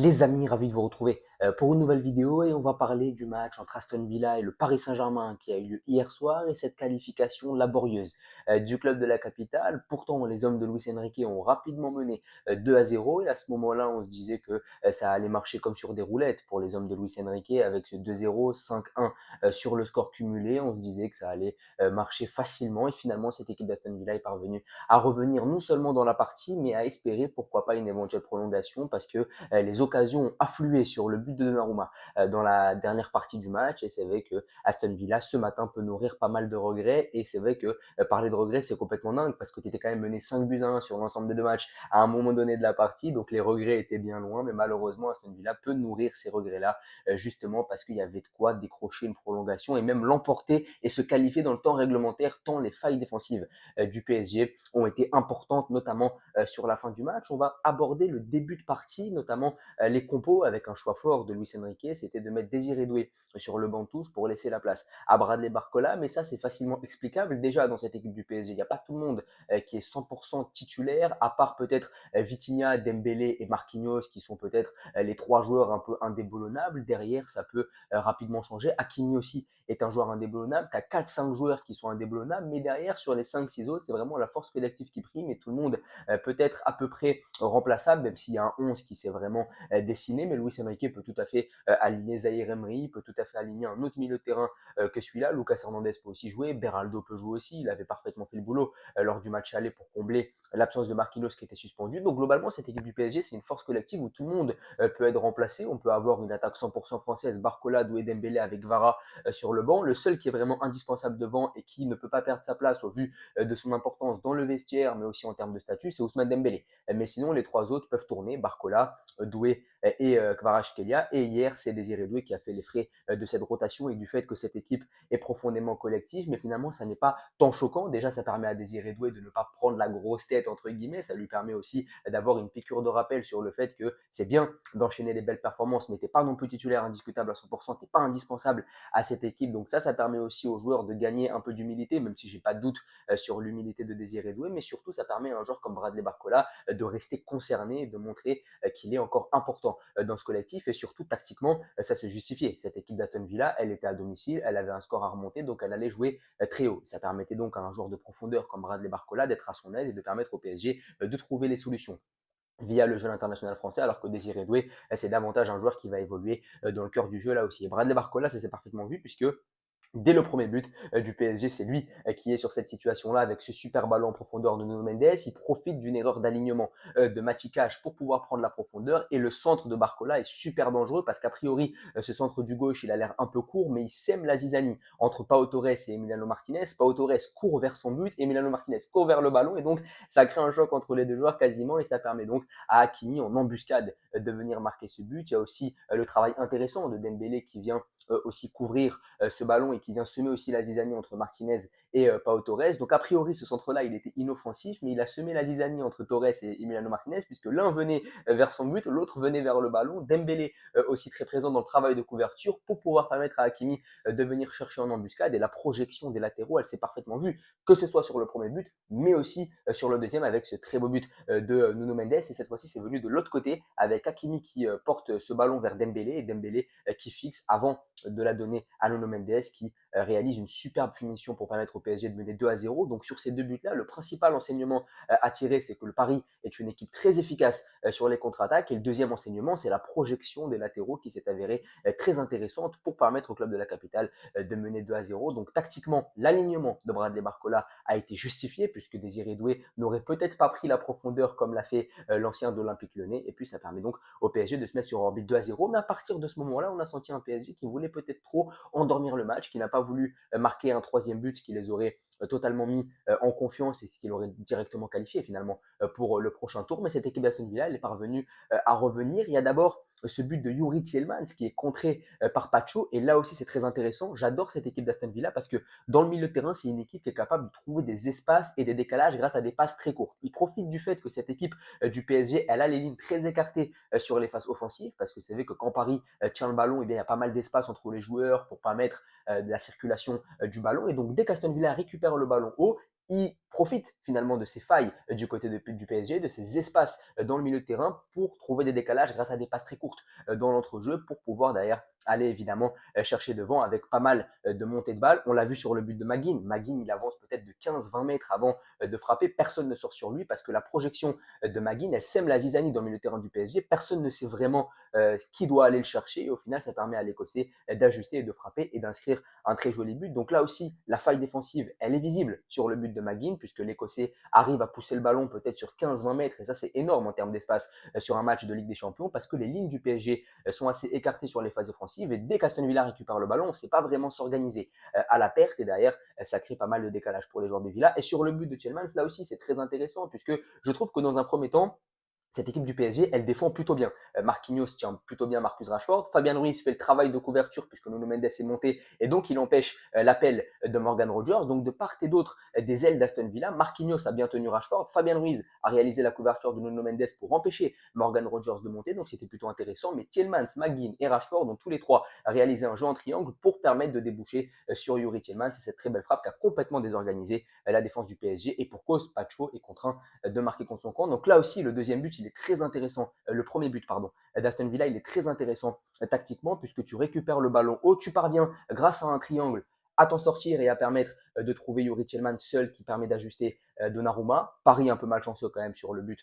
Les amis, ravi de vous retrouver pour une nouvelle vidéo et on va parler du match entre Aston Villa et le Paris Saint-Germain qui a eu lieu hier soir et cette qualification laborieuse du club de la capitale. Pourtant, les hommes de Luis Enrique ont rapidement mené 2-0 et à ce moment-là, on se disait que ça allait marcher comme sur des roulettes pour les hommes de Luis Enrique avec ce 2-0, 5-1 sur le score cumulé. On se disait que ça allait marcher facilement et finalement, cette équipe d'Aston Villa est parvenue à revenir non seulement dans la partie mais à espérer pourquoi pas une éventuelle prolongation parce que les occasions ont afflué sur le but de Donnarumma dans la dernière partie du match et c'est vrai que Aston Villa ce matin peut nourrir pas mal de regrets et c'est vrai que parler de regrets c'est complètement dingue parce que tu étais quand même mené 5-1 sur l'ensemble des deux matchs à un moment donné de la partie donc les regrets étaient bien loin mais malheureusement Aston Villa peut nourrir ces regrets là justement parce qu'il y avait de quoi décrocher une prolongation et même l'emporter et se qualifier dans le temps réglementaire tant les failles défensives du PSG ont été importantes notamment sur la fin du match. On va aborder le début de partie, notamment les compos avec un choix fort de Luis Enrique, c'était de mettre Désiré Doué sur le banc de touche pour laisser la place à Bradley Barcola, mais ça c'est facilement explicable. Déjà dans cette équipe du PSG, il n'y a pas tout le monde qui est 100% titulaire, à part peut-être Vitinha, Dembélé et Marquinhos qui sont peut-être les trois joueurs un peu indéboulonnables. Derrière, ça peut rapidement changer. Hakimi aussi est un joueur indéboulonnable. Tu as 4-5 joueurs qui sont indéboulonnables, mais derrière, sur les 5-6 autres, c'est vraiment la force collective qui prime et tout le monde peut être à peu près remplaçable, même s'il y a un 11 qui s'est vraiment dessiné. Mais Luis Enrique peut tout à fait aligner Zahir Emery, peut tout à fait aligner un autre milieu de terrain que celui-là. Lucas Hernandez peut aussi jouer, Beraldo peut jouer aussi. Il avait parfaitement fait le boulot lors du match aller pour combler l'absence de Marquinhos qui était suspendu. Donc globalement, cette équipe du PSG, c'est une force collective où tout le monde peut être remplacé. On peut avoir une attaque 100% française, Barcola, Doué, Dembélé avec Vara sur le banc. Le seul qui est vraiment indispensable devant et qui ne peut pas perdre sa place au vu de son importance dans le vestiaire, mais aussi en termes de statut, c'est Ousmane Dembélé. Mais sinon, les trois autres peuvent tourner, Barcola, Doué et Kvaratskhelia. Et hier, c'est Désiré Doué qui a fait les frais de cette rotation et du fait que cette équipe est profondément collective. Mais finalement, ça n'est pas tant choquant. Déjà, ça permet à Désiré Doué de ne pas prendre la grosse tête, entre guillemets. Ça lui permet aussi d'avoir une piqûre de rappel sur le fait que c'est bien d'enchaîner les belles performances, mais t'es pas non plus titulaire indiscutable à 100%, t'es pas indispensable à cette équipe. Donc ça permet aussi aux joueurs de gagner un peu d'humilité, même si j'ai pas de doute sur l'humilité de Désiré Doué, mais surtout ça permet à un joueur comme Bradley Barcola de rester concerné et de montrer qu'il est encore important dans ce collectif et surtout tactiquement ça se justifiait. Cette équipe d'Aston Villa, elle était à domicile, elle avait un score à remonter, donc elle allait jouer très haut. Ça permettait donc à un joueur de profondeur comme Bradley Barcola d'être à son aise et de permettre au PSG de trouver les solutions via le jeu international français, alors que Désiré Doué, c'est davantage un joueur qui va évoluer dans le cœur du jeu là aussi. Et Bradley Barcola, ça s'est parfaitement vu puisque dès le premier but du PSG, c'est lui qui est sur cette situation-là avec ce super ballon en profondeur de Nuno Mendes. Il profite d'une erreur d'alignement de Maticage pour pouvoir prendre la profondeur et le centre de Barcola est super dangereux parce qu'a priori, ce centre du gauche, il a l'air un peu court, mais il sème la zizanie entre Pau Torres et Emiliano Martinez. Pau Torres court vers son but, Emiliano Martinez court vers le ballon et donc ça crée un choc entre les deux joueurs quasiment et ça permet donc à Hakimi en embuscade de venir marquer ce but. Il y a aussi le travail intéressant de Dembélé qui vient aussi couvrir ce ballon et qui vient semer aussi la zizanie entre Martinez et Pau Torres. Donc a priori ce centre-là il était inoffensif mais il a semé la zizanie entre Torres et Emiliano Martinez puisque l'un venait vers son but, l'autre venait vers le ballon. Dembélé aussi très présent dans le travail de couverture pour pouvoir permettre à Hakimi de venir chercher en embuscade et la projection des latéraux elle s'est parfaitement vue que ce soit sur le premier but mais aussi sur le deuxième avec ce très beau but de Nuno Mendes et cette fois-ci c'est venu de l'autre côté avec Hakimi qui porte ce ballon vers Dembélé et Dembélé qui fixe avant de la donner à Nuno Mendes qui réalise une superbe finition pour permettre au PSG de mener 2-0. Donc sur ces deux buts-là, le principal enseignement à tirer, c'est que le Paris est une équipe très efficace sur les contre-attaques. Et le deuxième enseignement, c'est la projection des latéraux qui s'est avérée très intéressante pour permettre au club de la capitale de mener 2-0. Donc tactiquement, l'alignement de Bradley Barcola a été justifié puisque Désiré Doué n'aurait peut-être pas pris la profondeur comme l'a fait l'ancien de l'Olympique Lyonnais. Et puis ça permet donc au PSG de se mettre sur orbite 2-0. Mais à partir de ce moment-là, on a senti un PSG qui voulait peut-être trop endormir le match, qui n'a pas voulu marquer un troisième but, ce qui les aurait totalement mis en confiance et ce qui l'aurait directement qualifié finalement pour le prochain tour. Mais cette équipe d'Aston Villa, elle est parvenue à revenir. Il y a d'abord ce but de Yuri Tielemans qui est contré par Pacho. Et là aussi, c'est très intéressant. J'adore cette équipe d'Aston Villa parce que dans le milieu de terrain, c'est une équipe qui est capable de trouver des espaces et des décalages grâce à des passes très courtes. Il profite du fait que cette équipe du PSG, elle a les lignes très écartées sur les phases offensives parce que c'est vrai que quand Paris tient le ballon, eh bien, il y a pas mal d'espace entre les joueurs pour permettre de la circulation du ballon. Et donc, dès qu'Aston Villa récupère le ballon haut, il profite finalement de ces failles du côté du PSG, de ces espaces dans le milieu de terrain pour trouver des décalages grâce à des passes très courtes dans l'entrejeu pour pouvoir d'ailleurs aller évidemment chercher devant avec pas mal de montées de balles. On l'a vu sur le but de Maguine. Maguine, il avance peut-être de 15-20 mètres avant de frapper. Personne ne sort sur lui parce que la projection de Maguine, elle sème la zizanie dans le milieu de terrain du PSG. Personne ne sait vraiment qui doit aller le chercher. Et au final, ça permet à l'Écossais d'ajuster et de frapper et d'inscrire un très joli but. Donc là aussi, la faille défensive, elle est visible sur le but de Maguine puisque l'Écossais arrive à pousser le ballon peut-être sur 15-20 mètres. Et ça, c'est énorme en termes d'espace sur un match de Ligue des Champions parce que les lignes du PSG sont assez écartées sur les phases offensives et dès qu'Aston Villa récupère le ballon, on ne sait pas vraiment s'organiser à la perte et derrière, ça crée pas mal de décalage pour les joueurs de Villa. Et sur le but de Tielemans, là aussi, c'est très intéressant puisque je trouve que dans un premier temps, cette équipe du PSG, elle défend plutôt bien. Marquinhos tient plutôt bien Marcus Rashford. Fabien Ruiz fait le travail de couverture puisque Nuno Mendes est monté et donc il empêche l'appel de Morgan Rogers. Donc de part et d'autre des ailes d'Aston Villa, Marquinhos a bien tenu Rashford. Fabien Ruiz a réalisé la couverture de Nuno Mendes pour empêcher Morgan Rogers de monter. Donc c'était plutôt intéressant. Mais Tielemans, McGinn et Rashford ont tous les trois réalisé un jeu en triangle pour permettre de déboucher sur Youri Tielemans. C'est cette très belle frappe qui a complètement désorganisé la défense du PSG. Et pour cause, Pacho est contraint de marquer contre son camp. Donc là aussi, le deuxième but, il est très intéressant. Le premier but, pardon, d'Aston Villa, il est très intéressant tactiquement puisque tu récupères le ballon haut, tu parviens grâce à un triangle à t'en sortir et à permettre de trouver Yuri Tillman seul qui permet d'ajuster Donnarumma. Paris un peu malchanceux quand même sur le but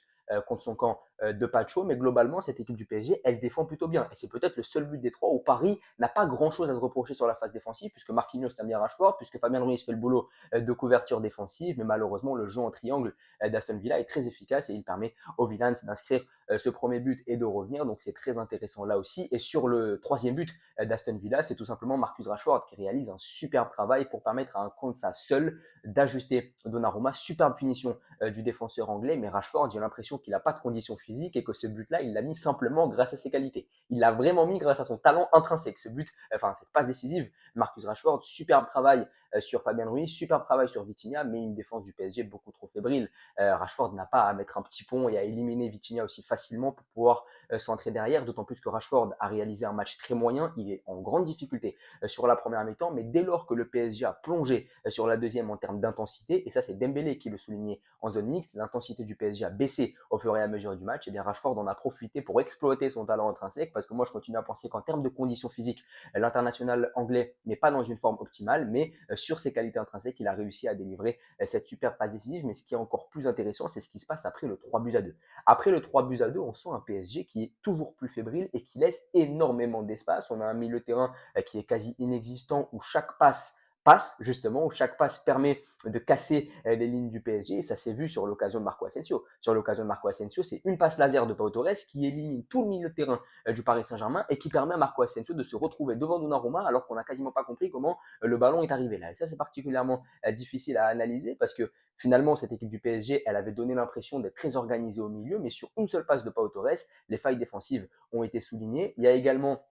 contre son camp de Pacho, mais globalement cette équipe du PSG, elle défend plutôt bien. Et c'est peut-être le seul but des trois où Paris n'a pas grand-chose à se reprocher sur la phase défensive, puisque Marquinhos tient bien Rashford, puisque Fabien Ruiz fait le boulot de couverture défensive, mais malheureusement le jeu en triangle d'Aston Villa est très efficace et il permet aux Villains d'inscrire ce premier but et de revenir. Donc c'est très intéressant là aussi. Et sur le troisième but d'Aston Villa, c'est tout simplement Marcus Rashford qui réalise un superbe travail pour permettre à un Konsa seul d'ajuster Donnarumma. Superbe finition du défenseur anglais, mais Rashford, j'ai l'impression qu'il n'a pas de condition physique et que ce but-là, il l'a mis simplement grâce à ses qualités. Il l'a vraiment mis grâce à son talent intrinsèque. Ce but, enfin cette passe décisive, Marcus Rashford, superbe travail sur Fabien Ruiz, superbe travail sur Vitinha, mais une défense du PSG beaucoup trop fébrile. Rashford n'a pas à mettre un petit pont et à éliminer Vitinha aussi facilement pour pouvoir s'entrer derrière, d'autant plus que Rashford a réalisé un match très moyen, il est en grande difficulté sur la première mi-temps, mais dès lors que le PSG a plongé sur la deuxième en termes d'intensité, et ça c'est Dembélé qui le soulignait en zone mixte, l'intensité du PSG a baissé au fur et à mesure du match, et bien Rashford en a profité pour exploiter son talent intrinsèque, parce que moi je continue à penser qu'en termes de conditions physiques, l'international anglais n'est pas dans une forme optimale, mais sur ses qualités intrinsèques, il a réussi à délivrer cette superbe passe décisive, mais ce qui est encore plus intéressant, c'est ce qui se passe après le 3-2. Après le 3-2, on sent un PSG qui est toujours plus fébrile et qui laisse énormément d'espace. On a un milieu de terrain qui est quasi inexistant où chaque passe justement, où chaque passe permet de casser les lignes du PSG et ça s'est vu sur l'occasion de Marco Asensio. Sur l'occasion de Marco Asensio, c'est une passe laser de Pau Torres qui élimine tout le milieu de terrain du Paris Saint-Germain et qui permet à Marco Asensio de se retrouver devant Donnarumma alors qu'on n'a quasiment pas compris comment le ballon est arrivé là. Et ça, c'est particulièrement difficile à analyser parce que finalement, cette équipe du PSG, elle avait donné l'impression d'être très organisée au milieu, mais sur une seule passe de Pau Torres, les failles défensives ont été soulignées. Il y a également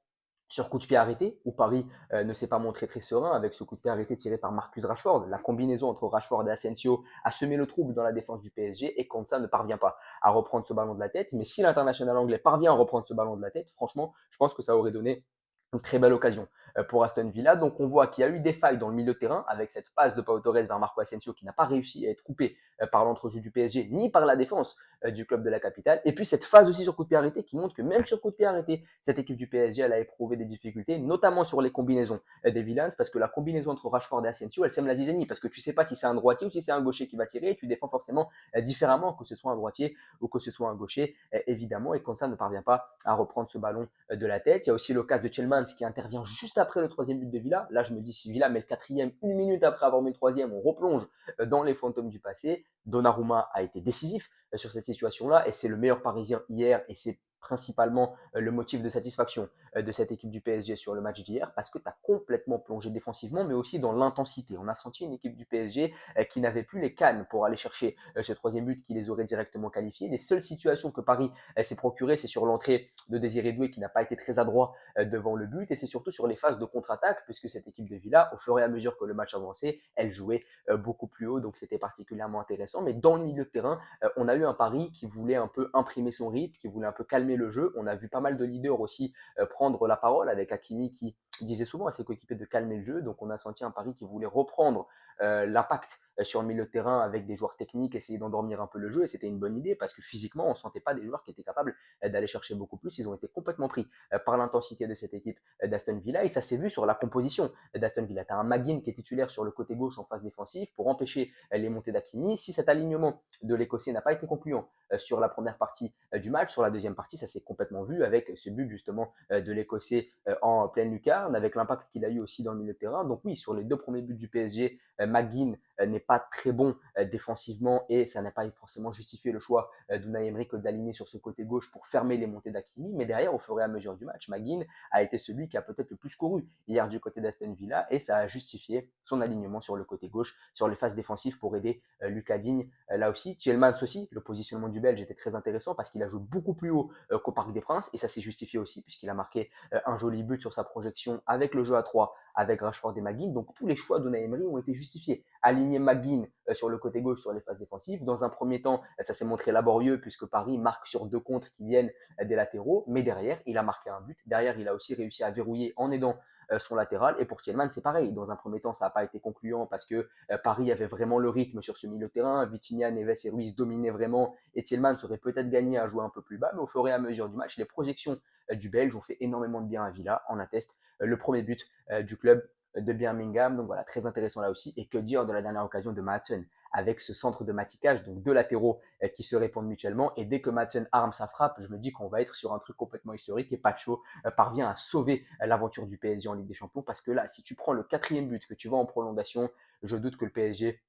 sur coup de pied arrêté, où Paris ne s'est pas montré très serein avec ce coup de pied arrêté tiré par Marcus Rashford. La combinaison entre Rashford et Asensio a semé le trouble dans la défense du PSG et Konsa ne parvient pas à reprendre ce ballon de la tête. Mais si l'international anglais parvient à reprendre ce ballon de la tête, franchement, je pense que ça aurait donné une très belle occasion pour Aston Villa. Donc on voit qu'il y a eu des failles dans le milieu de terrain avec cette passe de Pau Torres vers Marco Asensio qui n'a pas réussi à être coupé par l'entrejeu du PSG ni par la défense du club de la capitale. Et puis cette phase aussi sur coup de pied arrêté qui montre que même sur coup de pied arrêté, cette équipe du PSG elle a éprouvé des difficultés, notamment sur les combinaisons des Villains parce que la combinaison entre Rashford et Asensio elle sème la zizanie parce que tu sais pas si c'est un droitier ou si c'est un gaucher qui va tirer et tu défends forcément différemment que ce soit un droitier ou que ce soit un gaucher évidemment et quand ça ne parvient pas à reprendre ce ballon de la tête. Il y a aussi le cas de Tielemans qui intervient juste après le troisième but de Villa. Là, je me dis, si Villa met le quatrième une minute après avoir mis le troisième, on replonge dans les fantômes du passé. Donnarumma a été décisif sur cette situation-là et c'est le meilleur Parisien hier et c'est principalement le motif de satisfaction de cette équipe du PSG sur le match d'hier parce que tu as complètement plongé défensivement mais aussi dans l'intensité. On a senti une équipe du PSG qui n'avait plus les cannes pour aller chercher ce troisième but qui les aurait directement qualifiés. Les seules situations que Paris s'est procurées, c'est sur l'entrée de Désiré Doué qui n'a pas été très adroit devant le but et c'est surtout sur les phases de contre-attaque puisque cette équipe de Villa, au fur et à mesure que le match avançait, elle jouait beaucoup plus haut donc c'était particulièrement intéressant. Mais dans le milieu de terrain, on a eu un Paris qui voulait un peu imprimer son rythme, qui voulait un peu calmer le jeu. On a vu pas mal de leaders aussi prendre la parole avec Hakimi qui disait souvent à ses coéquipiers de calmer le jeu. Donc on a senti un Paris qui voulait reprendre l'impact sur le milieu de terrain avec des joueurs techniques, essayer d'endormir un peu le jeu. Et c'était une bonne idée parce que physiquement, on ne sentait pas des joueurs qui étaient capables d'aller chercher beaucoup plus. Ils ont été complètement pris par l'intensité de cette équipe d'Aston Villa. Et ça s'est vu sur la composition d'Aston Villa. Tu as un McGinn qui est titulaire sur le côté gauche en phase défensive pour empêcher les montées d'Hakimi. Si cet alignement de l'Écossais n'a pas été concluant sur la première partie du match, sur la deuxième partie, ça s'est complètement vu avec ce but justement de l'Écossais en pleine lucarne, avec l'impact qu'il a eu aussi dans le milieu de terrain. Donc oui, sur les deux premiers buts du PSG, McGinn n'est pas très bon défensivement et ça n'a pas forcément justifié le choix d'Unai Emery que d'aligner sur ce côté gauche pour fermer les montées d'Hakimi. Mais derrière, au fur et à mesure du match, McGinn a été celui qui a peut-être le plus couru hier du côté d'Aston Villa et ça a justifié son alignement sur le côté gauche, sur les phases défensives pour aider Lucas Digne là aussi. Tielemans aussi, le positionnement du Belge était très intéressant parce qu'il a joué beaucoup plus haut qu'au Parc des Princes et ça s'est justifié aussi puisqu'il a marqué un joli but sur sa projection avec le jeu à 3 avec Rashford et McGinn. Donc tous les choix d'Unai Emery ont été justifiés. Aligner McGinn sur le côté gauche sur les phases défensives. Dans un premier temps, ça s'est montré laborieux puisque Paris marque sur deux contres qui viennent des latéraux, mais derrière, il a marqué un but. Derrière, il a aussi réussi à verrouiller en aidant son latéral. Et pour Thielmann, c'est pareil. Dans un premier temps, ça n'a pas été concluant parce que Paris avait vraiment le rythme sur ce milieu de terrain. Vitinha, Neves et Ruiz dominaient vraiment. Et Thielmann serait peut-être gagné à jouer un peu plus bas. Mais au fur et à mesure du match, les projections du Belge ont fait énormément de bien à Villa. En atteste le premier but du club de Birmingham. Donc voilà, très intéressant là aussi. Et que dire de la dernière occasion de Maatsen avec ce centre de matikage, donc deux latéraux qui se répondent mutuellement. Et dès que Maatsen arme sa frappe, je me dis qu'on va être sur un truc complètement historique et Pacho parvient à sauver l'aventure du PSG en Ligue des Champions. Parce que là, si tu prends le quatrième but, que tu vas en prolongation, je doute que le PSG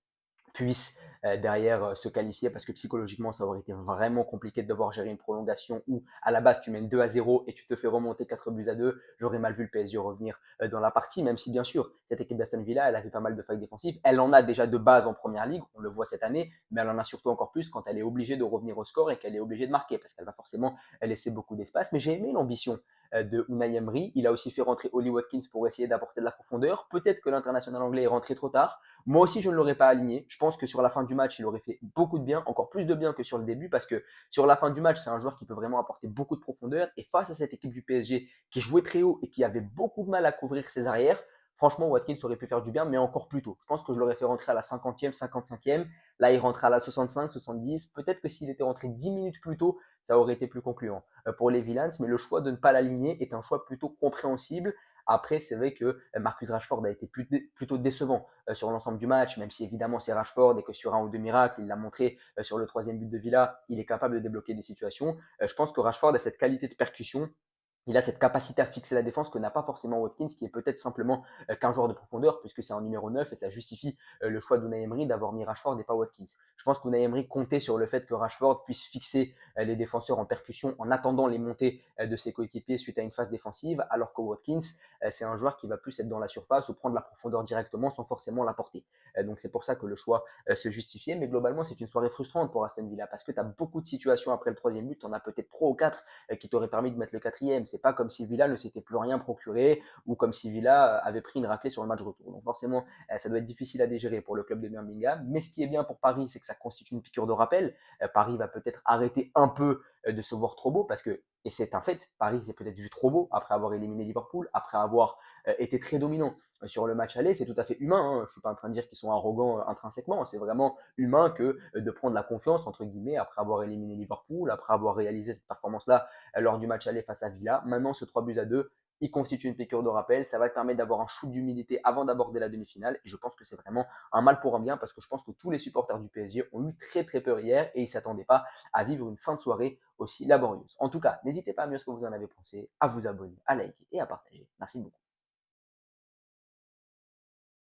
puisse derrière se qualifier parce que psychologiquement ça aurait été vraiment compliqué de devoir gérer une prolongation où à la base tu mènes 2-0 et tu te fais remonter 4 buts à 2. J'aurais mal vu le PSG revenir dans la partie, même si bien sûr cette équipe d'Aston Villa elle a fait pas mal de failles défensives, elle en a déjà de base en première ligue, on le voit cette année, mais elle en a surtout encore plus quand elle est obligée de revenir au score et qu'elle est obligée de marquer parce qu'elle va forcément laisser beaucoup d'espace. Mais j'ai aimé l'ambition de Unai Emery. Il a aussi fait rentrer Oli Watkins pour essayer d'apporter de la profondeur. Peut-être que l'international anglais est rentré trop tard. Moi aussi, je ne l'aurais pas aligné. Je pense que sur la fin du match, il aurait fait beaucoup de bien, encore plus de bien que sur le début, parce que sur la fin du match, c'est un joueur qui peut vraiment apporter beaucoup de profondeur. Et face à cette équipe du PSG qui jouait très haut et qui avait beaucoup de mal à couvrir ses arrières, franchement, Watkins aurait pu faire du bien, mais encore plus tôt. Je pense que je l'aurais fait rentrer à la 50e, 55e. Là, il rentre à la 65, 70. Peut-être que s'il était rentré 10 minutes plus tôt, ça aurait été plus concluant pour les Villains. Mais le choix de ne pas l'aligner est un choix plutôt compréhensible. Après, c'est vrai que Marcus Rashford a été plutôt décevant sur l'ensemble du match, même si évidemment c'est Rashford et que sur un ou deux miracles, il l'a montré sur le troisième but de Villa, il est capable de débloquer des situations. Je pense que Rashford a cette qualité de percussion, il a cette capacité à fixer la défense que n'a pas forcément Watkins, qui est peut-être simplement qu'un joueur de profondeur, puisque c'est un numéro 9 et ça justifie le choix d'Unai Emery d'avoir mis Rashford et pas Watkins. Je pense qu'Unai Emery comptait sur le fait que Rashford puisse fixer les défenseurs en percussion en attendant les montées de ses coéquipiers suite à une phase défensive, alors que Watkins, c'est un joueur qui va plus être dans la surface ou prendre la profondeur directement sans forcément la porter. Donc c'est pour ça que le choix se justifiait, mais globalement c'est une soirée frustrante pour Aston Villa, parce que tu as beaucoup de situations après le troisième but, tu en as peut-être 3 ou 4 qui t'auraient permis de mettre le quatrième. C'est pas comme si Villa ne s'était plus rien procuré ou comme si Villa avait pris une raclée sur le match retour. Donc forcément, ça doit être difficile à digérer pour le club de Birmingham. Mais ce qui est bien pour Paris, c'est que ça constitue une piqûre de rappel. Paris va peut-être arrêter un peu de se voir trop beau parce que, et c'est un fait, Paris s'est peut-être vu trop beau après avoir éliminé Liverpool, après avoir été très dominant sur le match aller. C'est tout à fait humain, hein. Je ne suis pas en train de dire qu'ils sont arrogants intrinsèquement. C'est vraiment humain que de prendre la confiance, entre guillemets, après avoir éliminé Liverpool, après avoir réalisé cette performance-là lors du match aller face à Villa. Maintenant, ce 3 buts à 2, il constitue une piqûre de rappel. Ça va te permettre d'avoir un shoot d'humilité avant d'aborder la demi-finale. Et je pense que c'est vraiment un mal pour un bien parce que je pense que tous les supporters du PSG ont eu très très peur hier et ils ne s'attendaient pas à vivre une fin de soirée aussi laborieuse. En tout cas, n'hésitez pas à me dire ce que vous en avez pensé, à vous abonner, à liker et à partager. Merci beaucoup.